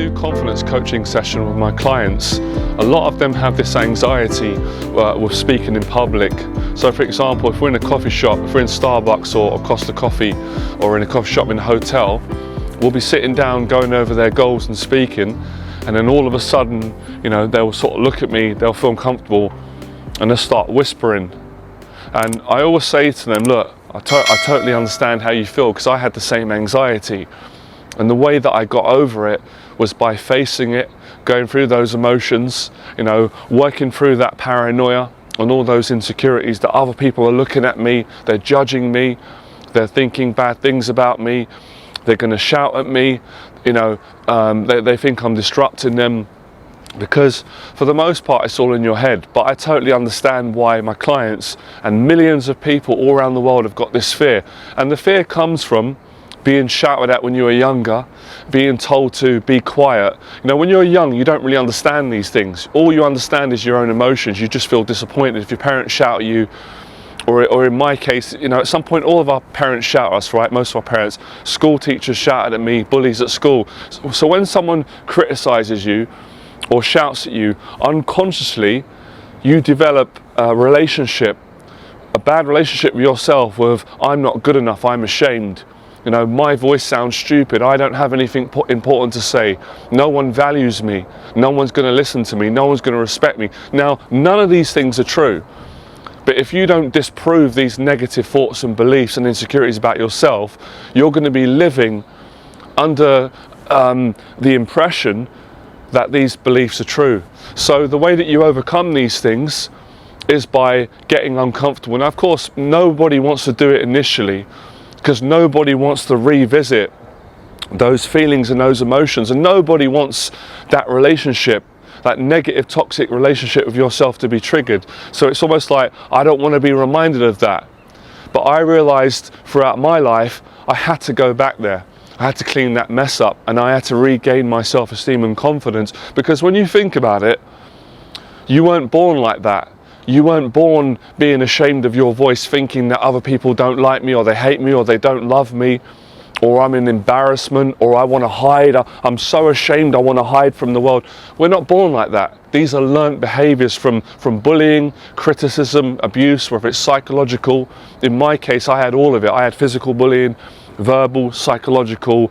do confidence coaching session with my clients, a lot of them have this anxiety with speaking in public. So for example, if we're in a coffee shop, if we're in Starbucks or Costa Coffee, or in a coffee shop in a hotel, we'll be sitting down going over their goals and speaking, and then all of a sudden, you know, they'll sort of look at me, they'll feel uncomfortable, and they'll start whispering. And I always say to them, look, I totally understand how you feel, because I had the same anxiety. And the way that I got over it was by facing it, going through those emotions, you know, working through that paranoia and all those insecurities that other people are looking at me, they're judging me, they're thinking bad things about me, they're going to shout at me, you know, they think I'm disrupting them, because for the most part it's all in your head. But I totally understand why my clients and millions of people all around the world have got this fear. And the fear comes from being shouted at when you were younger, being told to be quiet. You know, when you're young, you don't really understand these things. All you understand is your own emotions. You just feel disappointed if your parents shout at you, or in my case, you know, at some point all of our parents shout at us, right? Most of our parents, school teachers shouted at me, bullies at school. So when someone criticizes you or shouts at you, unconsciously, you develop a relationship, a bad relationship with yourself with, I'm not good enough, I'm ashamed. You know, my voice sounds stupid, I don't have anything important to say, no one values me, no one's going to listen to me, no one's going to respect me. Now, none of these things are true. But if you don't disprove these negative thoughts and beliefs and insecurities about yourself, you're going to be living under the impression that these beliefs are true. So the way that you overcome these things is by getting uncomfortable. Now, of course, nobody wants to do it initially, because nobody wants to revisit those feelings and those emotions, and nobody wants that relationship, that negative, toxic relationship with yourself to be triggered. So it's almost like, I don't want to be reminded of that. But I realized throughout my life, I had to go back there. I had to clean that mess up, and I had to regain my self-esteem and confidence, because when you think about it, you weren't born like that. You weren't born being ashamed of your voice, thinking that other people don't like me, or they hate me, or they don't love me, or I'm in embarrassment, or I want to hide. I'm so ashamed, I want to hide from the world. We're not born like that. These are learned behaviors from bullying, criticism, abuse, whether it's psychological. In my case, I had all of it. I had physical bullying, verbal, psychological,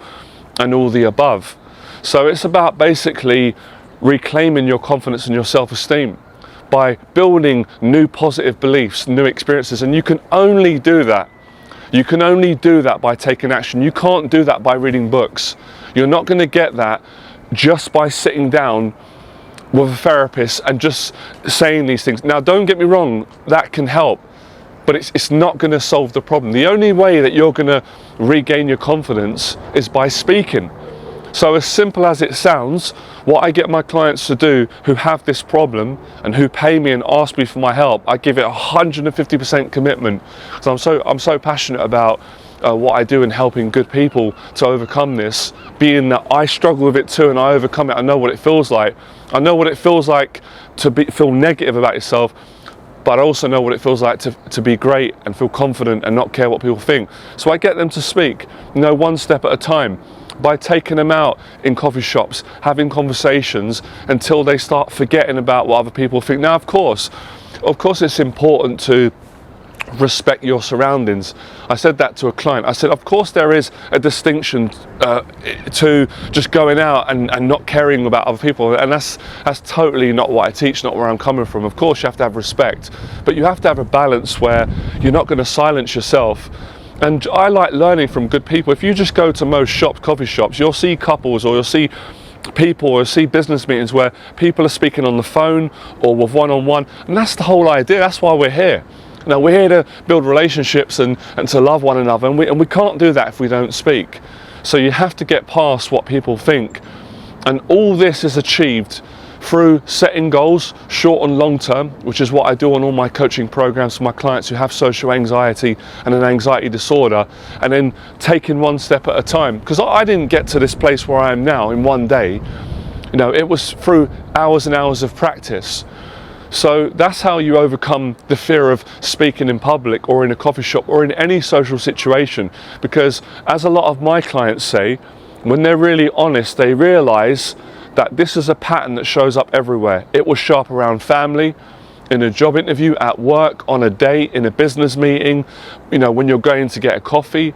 and all the above. So it's about basically reclaiming your confidence and your self-esteem by building new positive beliefs, new experiences. And you can only do that. You can only do that by taking action. You can't do that by reading books. You're not going to get that just by sitting down with a therapist and just saying these things. Now, don't get me wrong, that can help, but it's not going to solve the problem. The only way that you're going to regain your confidence is by speaking. So as simple as it sounds, what I get my clients to do who have this problem and who pay me and ask me for my help, I give it 150% commitment. So I'm so passionate about what I do in helping good people to overcome this, being that I struggle with it too and I overcome it. I know what it feels like. I know what it feels like to feel negative about yourself, but I also know what it feels like to be great and feel confident and not care what people think. So I get them to speak, you know, one step at a time, by taking them out in coffee shops, having conversations until they start forgetting about what other people think. Now, of course it's important to respect your surroundings. I said that to a client. I said, of course there is a distinction to just going out and not caring about other people, and that's totally not what I teach, not where I'm coming from. Of course you have to have respect, but you have to have a balance where you're not going to silence yourself. And I like learning from good people. If you just go to most shops, coffee shops, you'll see couples, or you'll see people, or you'll see business meetings where people are speaking on the phone or with one-on-one, and that's the whole idea. That's why we're here. Now, we're here to build relationships and to love one another, and we can't do that if we don't speak. So you have to get past what people think, and all this is achieved through setting goals, short and long term, which is what I do on all my coaching programs for my clients who have social anxiety and an anxiety disorder, and then taking one step at a time. Because I didn't get to this place where I am now in one day. You know, it was through hours and hours of practice. So that's how you overcome the fear of speaking in public or in a coffee shop or in any social situation. Because as a lot of my clients say, when they're really honest, they realize that this is a pattern that shows up everywhere. It will show up around family, in a job interview, at work, on a date, in a business meeting, you know, when you're going to get a coffee,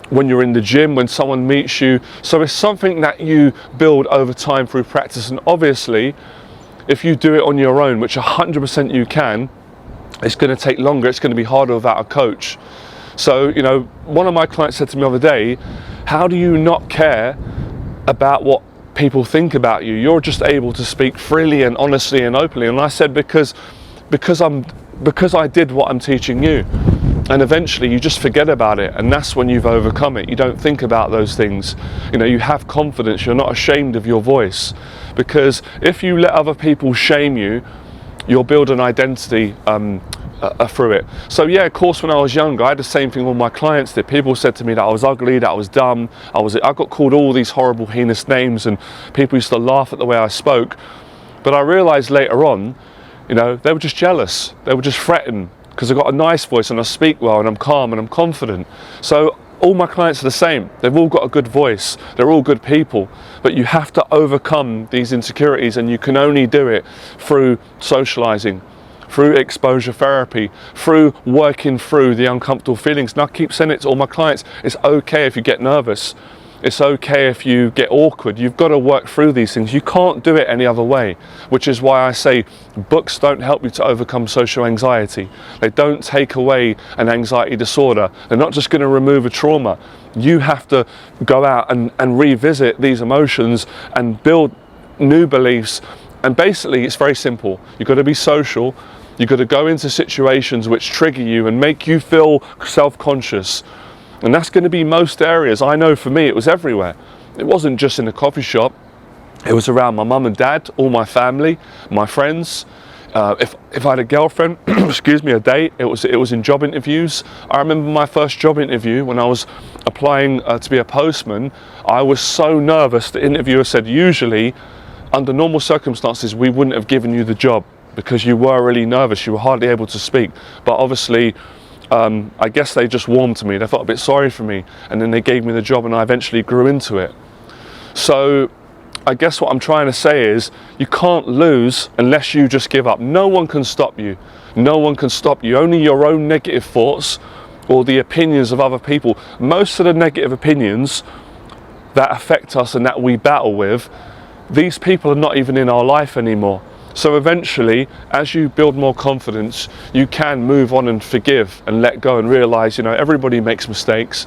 when you're in the gym, when someone meets you. So it's something that you build over time through practice. And obviously, if you do it on your own, which 100% you can, it's going to take longer. It's going to be harder without a coach. So, you know, one of my clients said to me the other day, how do you not care about what people think about you? You're just able to speak freely and honestly and openly. And I said, because I did what I'm teaching you. And eventually you just forget about it, and that's when you've overcome it. You don't think about those things. You know, you have confidence. You're not ashamed of your voice, because if you let other people shame you, you'll build an identity through it. So yeah, of course, when I was younger, I had the same thing all my clients did. People said to me that I was ugly, that I was dumb, I got called all these horrible, heinous names, and people used to laugh at the way I spoke. But I realized later on, you know, they were just jealous. They were just fretting because I've got a nice voice and I speak well and I'm calm and I'm confident. So all my clients are the same. They've all got a good voice. They're all good people. But you have to overcome these insecurities, and you can only do it through socializing, through exposure therapy, through working through the uncomfortable feelings. And I keep saying it to all my clients, it's okay if you get nervous. It's okay if you get awkward. You've got to work through these things. You can't do it any other way, which is why I say books don't help you to overcome social anxiety. They don't take away an anxiety disorder. They're not just going to remove a trauma. You have to go out and revisit these emotions and build new beliefs. And basically, it's very simple. You've got to be social. You've got to go into situations which trigger you and make you feel self-conscious. And that's going to be most areas. I know for me, it was everywhere. It wasn't just in a coffee shop. It was around my mum and dad, all my family, my friends. If I had a girlfriend, excuse me, a date, it was in job interviews. I remember my first job interview when I was applying to be a postman. I was so nervous. The interviewer said, usually, under normal circumstances, we wouldn't have given you the job because you were really nervous. You were hardly able to speak. But obviously, I guess they just warmed to me. They felt a bit sorry for me, and then they gave me the job, and I eventually grew into it. So I guess what I'm trying to say is you can't lose unless you just give up. No one can stop you. No one can stop you. Only your own negative thoughts or the opinions of other people. Most of the negative opinions that affect us and that we battle with, these people are not even in our life anymore. So eventually, as you build more confidence, you can move on and forgive and let go and realize, you know, everybody makes mistakes,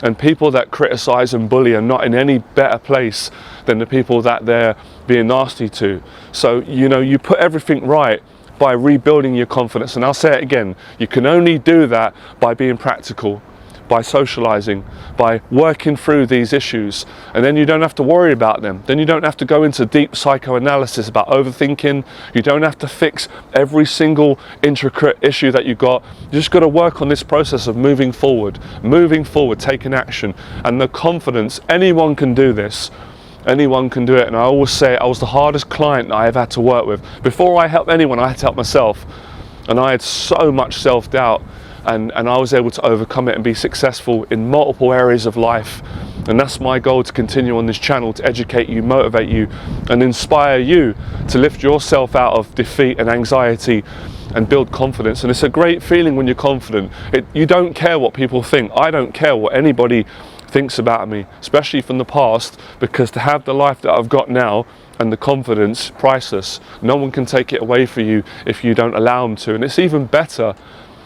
and people that criticize and bully are not in any better place than the people that they're being nasty to. So, you know, you put everything right by rebuilding your confidence. And I'll say it again, you can only do that by being practical, by socializing, by working through these issues, and then you don't have to worry about them. Then you don't have to go into deep psychoanalysis about overthinking. You don't have to fix every single intricate issue that you got. You just got to work on this process of moving forward, taking action. And the confidence, anyone can do this. Anyone can do it. And I always say I was the hardest client I have had to work with. Before I helped anyone, I had to help myself, and I had so much self-doubt. And I was able to overcome it and be successful in multiple areas of life. And that's my goal, to continue on this channel, to educate you, motivate you, and inspire you to lift yourself out of defeat and anxiety and build confidence. And it's a great feeling when you're confident. You don't care what people think. I don't care what anybody thinks about me, especially from the past, because to have the life that I've got now and the confidence, priceless. No one can take it away from you if you don't allow them to. And it's even better.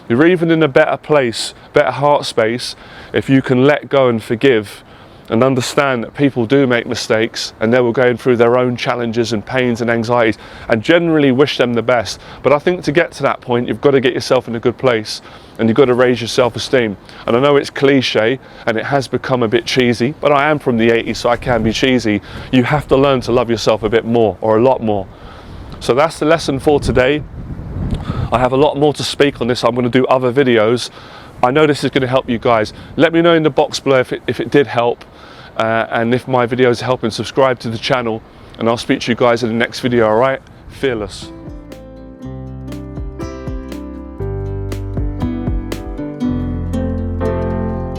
You're even in a better place, better heart space, if you can let go and forgive and understand that people do make mistakes and they were going through their own challenges and pains and anxieties, and generally wish them the best. But I think to get to that point, you've got to get yourself in a good place, and you've got to raise your self-esteem. And I know it's cliche and it has become a bit cheesy, but I am from the 80s, so I can be cheesy. You have to learn to love yourself a bit more, or a lot more. So that's the lesson for today. I have a lot more to speak on this. I'm going to do other videos. I know this is going to help you guys. Let me know in the box below if it did help, and if my videos help, and subscribe to the channel, and I'll speak to you guys in the next video. All right? Fearless.